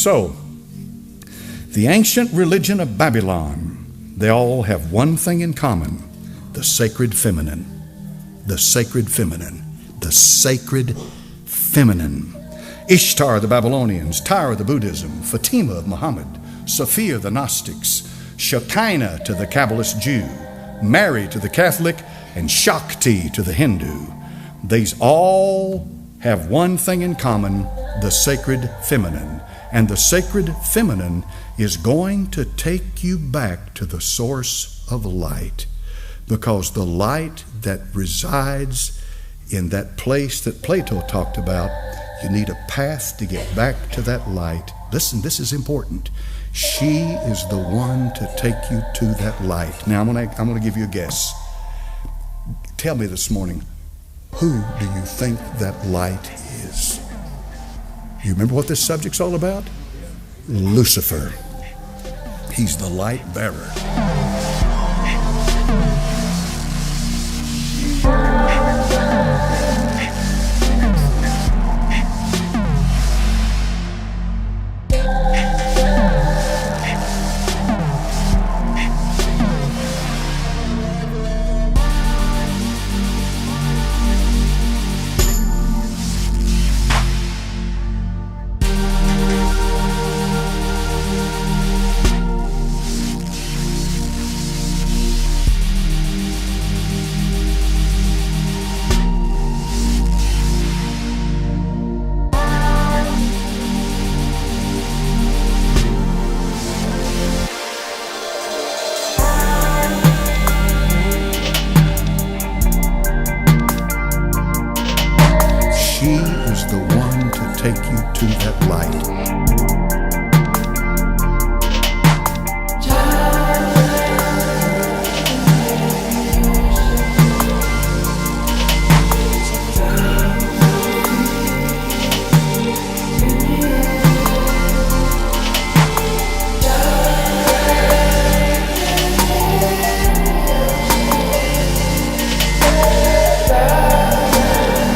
So, the ancient religion of Babylon, they all have one thing in common: the sacred feminine. The sacred feminine. The sacred feminine. Ishtar the Babylonians, Tyre the Buddhism, Fatima of Muhammad, Sophia the Gnostics, Shekinah to the Kabbalist Jew, Mary to the Catholic, and Shakti to the Hindu. These all have one thing in common: the sacred feminine. And the sacred feminine is going to take you back to the source of light, because the light that resides in that place that Plato talked about, you need a path to get back to that light. Listen, this is important. She is the one to take you to that light. Now, I'm going to give you a guess. Tell me this morning, who do you think that light is? You remember what this subject's all about? Lucifer. He's the light bearer. She is the one to take you to that light.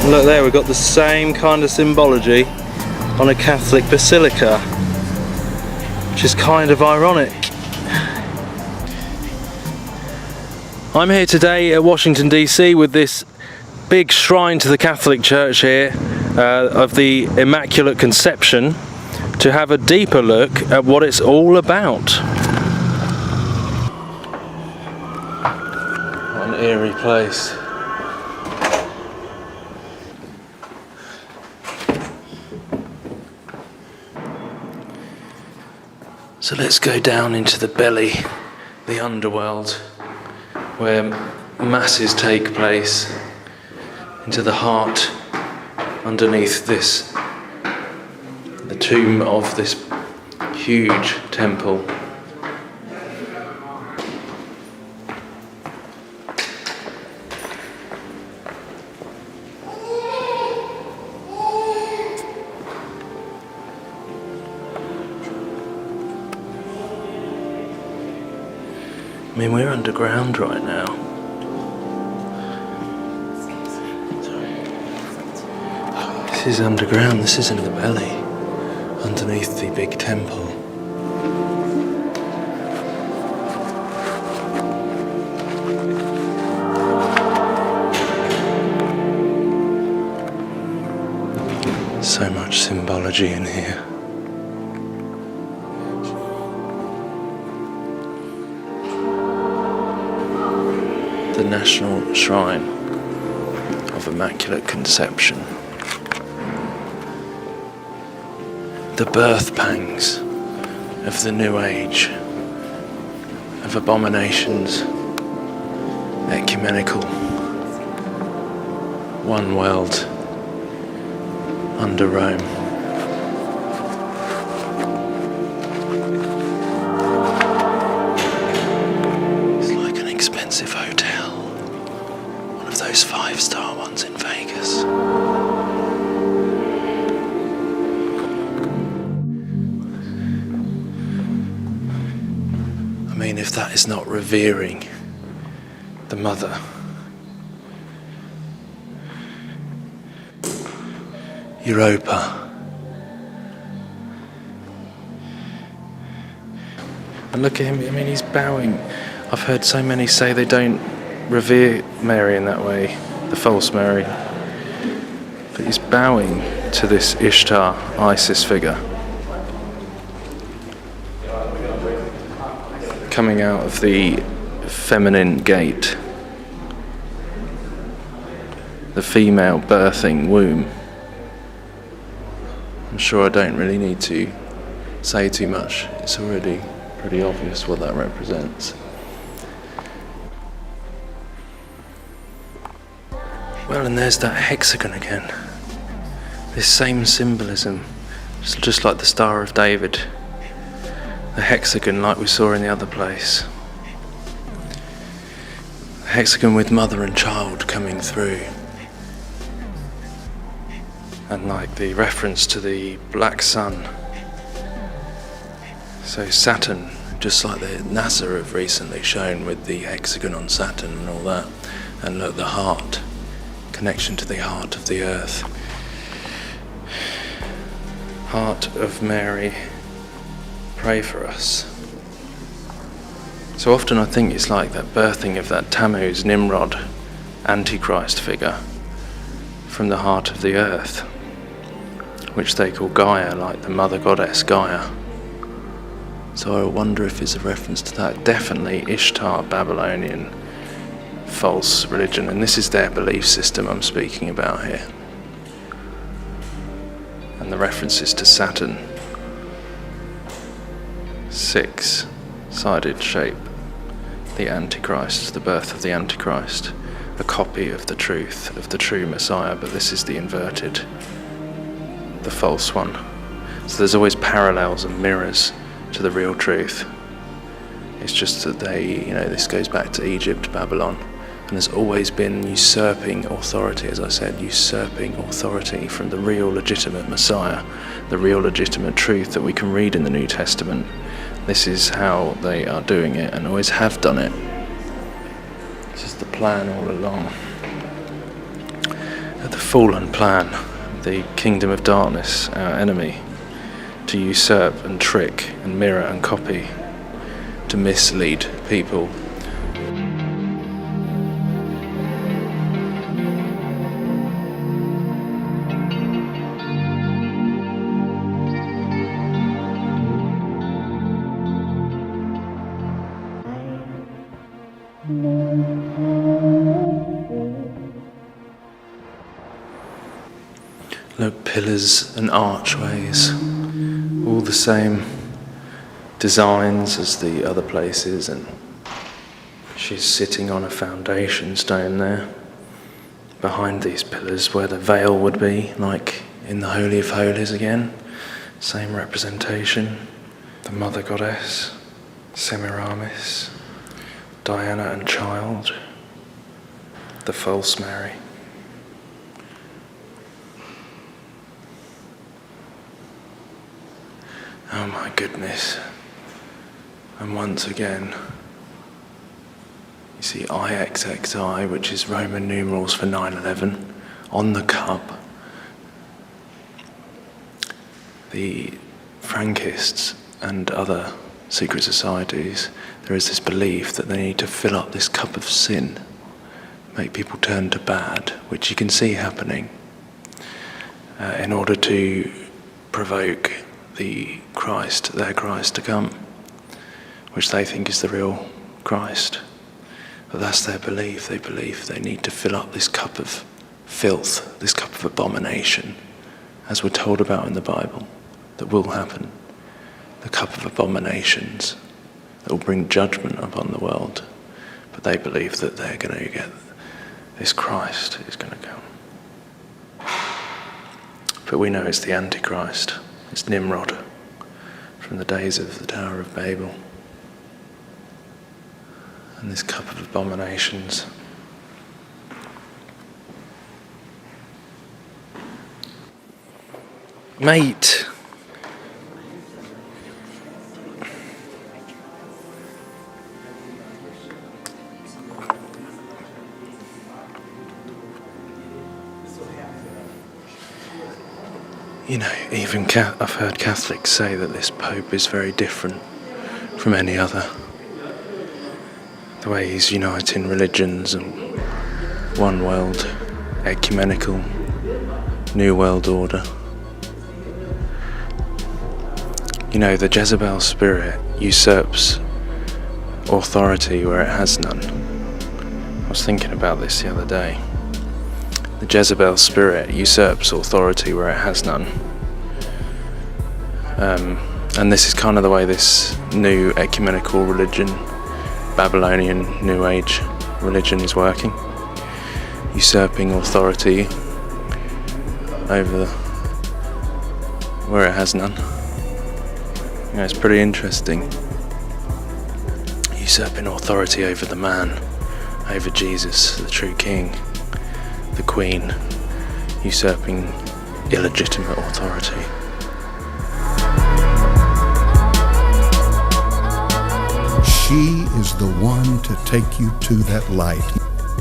Look there, we've got the same kind of symbology on a Catholic basilica, which is kind of ironic. I'm here today at Washington DC with this big shrine to the Catholic Church here of the Immaculate Conception, to have a deeper look at what it's all about. What an eerie place. So let's go down into the belly, the underworld, where masses take place, into the heart underneath this, the tomb of this huge temple. I mean, we're underground right now. This is underground, this is in the belly, underneath the big temple. So much symbology in here. The National Shrine of Immaculate Conception. The birth pangs of the New Age, of abominations, ecumenical, one world under Rome. It's like an expensive hotel, one of those 5-star ones in Vegas. I mean, if that is not revering the Mother. Europa. And look at him, I mean, he's bowing. I've heard so many say they don't revere Mary in that way, the false Mary. But he's bowing to this Ishtar, Isis figure. Coming out of the feminine gate. The female birthing womb. I'm sure I don't really need to say too much. It's already pretty obvious what that represents. Well, and there's that hexagon again. This same symbolism, just like the Star of David. The hexagon like we saw in the other place. The hexagon with mother and child coming through. And like the reference to the black sun. So Saturn, just like the NASA have recently shown with the hexagon on Saturn and all that. And look, the heart, connection to the heart of the earth. Heart of Mary, pray for us. So often I think it's like that birthing of that Tammuz, Nimrod, Antichrist figure from the heart of the earth, which they call Gaia, like the mother goddess Gaia. So I wonder if it's a reference to that. Definitely Ishtar, Babylonian, false religion, and this is their belief system I'm speaking about here. And the references to Saturn. 6-sided shape. The Antichrist, the birth of the Antichrist. A copy of the truth, of the true Messiah, but this is the inverted, the false one. So there's always parallels and mirrors to the real truth. It's just that this goes back to Egypt, Babylon, and there's always been usurping authority, as I said, usurping authority from the real legitimate Messiah, the real legitimate truth that we can read in the New Testament. This is how they are doing it and always have done it. This is the plan all along. The fallen plan, the kingdom of darkness, our enemy, to usurp and trick and mirror and copy, to mislead people. Look, pillars and archways, all the same designs as the other places, and she's sitting on a foundation stone there, behind these pillars where the veil would be, like in the Holy of Holies again, same representation, the Mother Goddess, Semiramis, Diana and child, the false Mary. Oh my goodness. And once again, you see IXXI, which is Roman numerals for 9/11, on the cup. The Frankists and other secret societies, there is this belief that they need to fill up this cup of sin, make people turn to bad, which you can see happening, in order to provoke their Christ to come, which they think is the real Christ. But that's their belief. They believe they need to fill up this cup of filth, this cup of abomination, as we're told about in the Bible, that will happen. The cup of abominations that will bring judgment upon the world. But they believe that they're going to get this Christ is going to come. But we know it's the Antichrist. It's Nimrod from the days of the Tower of Babel. And this cup of abominations. Mate! You know, even I've heard Catholics say that this Pope is very different from any other. The way he's uniting religions and one world, ecumenical, new world order. The Jezebel spirit usurps authority where it has none. I was thinking about this the other day. The Jezebel spirit usurps authority where it has none. And this is kind of the way this new ecumenical religion, Babylonian New Age religion, is working. Usurping authority over where it has none. It's pretty interesting. Usurping authority over the man, over Jesus, the true king, the queen, usurping illegitimate authority. She is the one to take you to that light.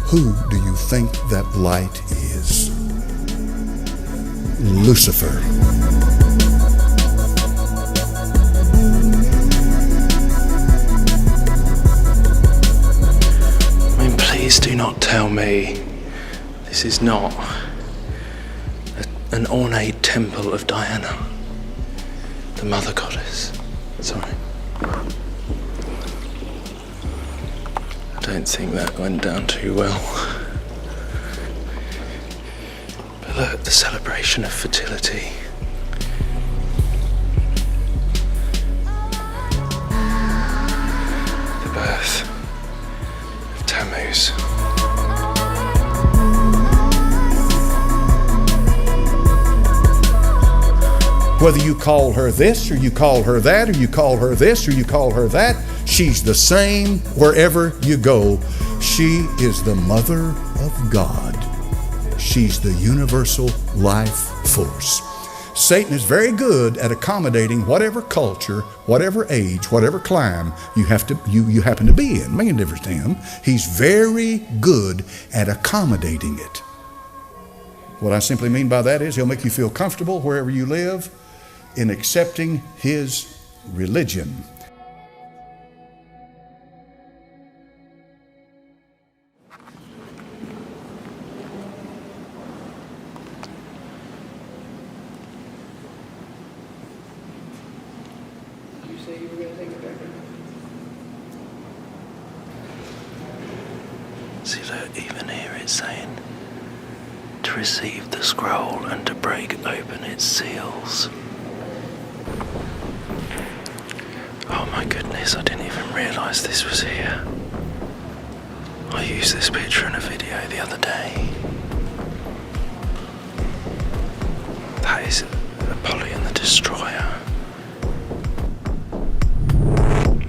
Who do you think that light is? Lucifer. Please do not tell me this is not an ornate temple of Diana, the mother goddess. Sorry. I don't think that went down too well. But look, the celebration of fertility. The birth of Tammuz. Whether you call her this, or you call her that, or you call her this, or you call her that, she's the same wherever you go. She is the Mother of God. She's the universal life force. Satan is very good at accommodating whatever culture, whatever age, whatever clime you happen to be in. Making a difference to him. He's very good at accommodating it. What I simply mean by that is he'll make you feel comfortable wherever you live in accepting his religion. You say you were going to take it back? See, look, even here it's saying to receive the scroll and to break open its seals. Oh my goodness, I didn't even realise this was here. I used this picture in a video the other day. That is Apollyon the Destroyer.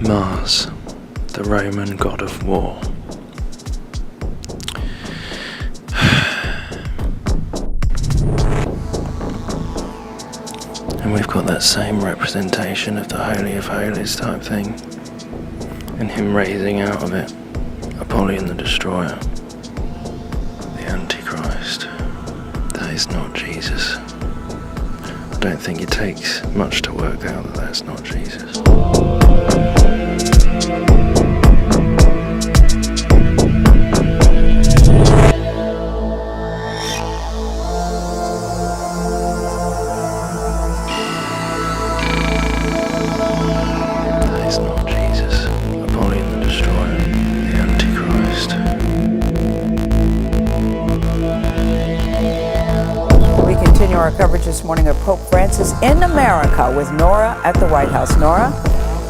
Mars, the Roman god of war. And we've got that same representation of the Holy of Holies type thing, and him raising out of it Apollyon the Destroyer, the Antichrist. That is not Jesus. I don't think it takes much to work out that that's not Jesus. Our coverage this morning of Pope Francis in America with Nora at the White House. Nora?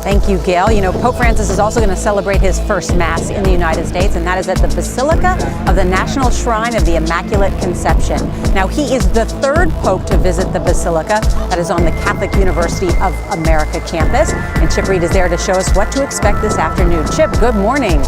Thank you, Gail. Pope Francis is also going to celebrate his first Mass in the United States, and that is at the Basilica of the National Shrine of the Immaculate Conception. Now, he is the third Pope to visit the Basilica that is on the Catholic University of America campus. And Chip Reed is there to show us what to expect this afternoon. Chip, good morning.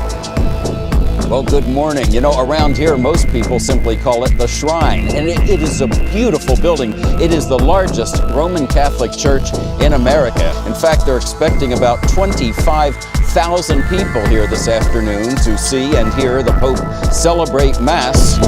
Well, good morning. Around here, most people simply call it the Shrine, and it is a beautiful building. It is the largest Roman Catholic church in America. In fact, they're expecting about 25,000 people here this afternoon to see and hear the Pope celebrate Mass.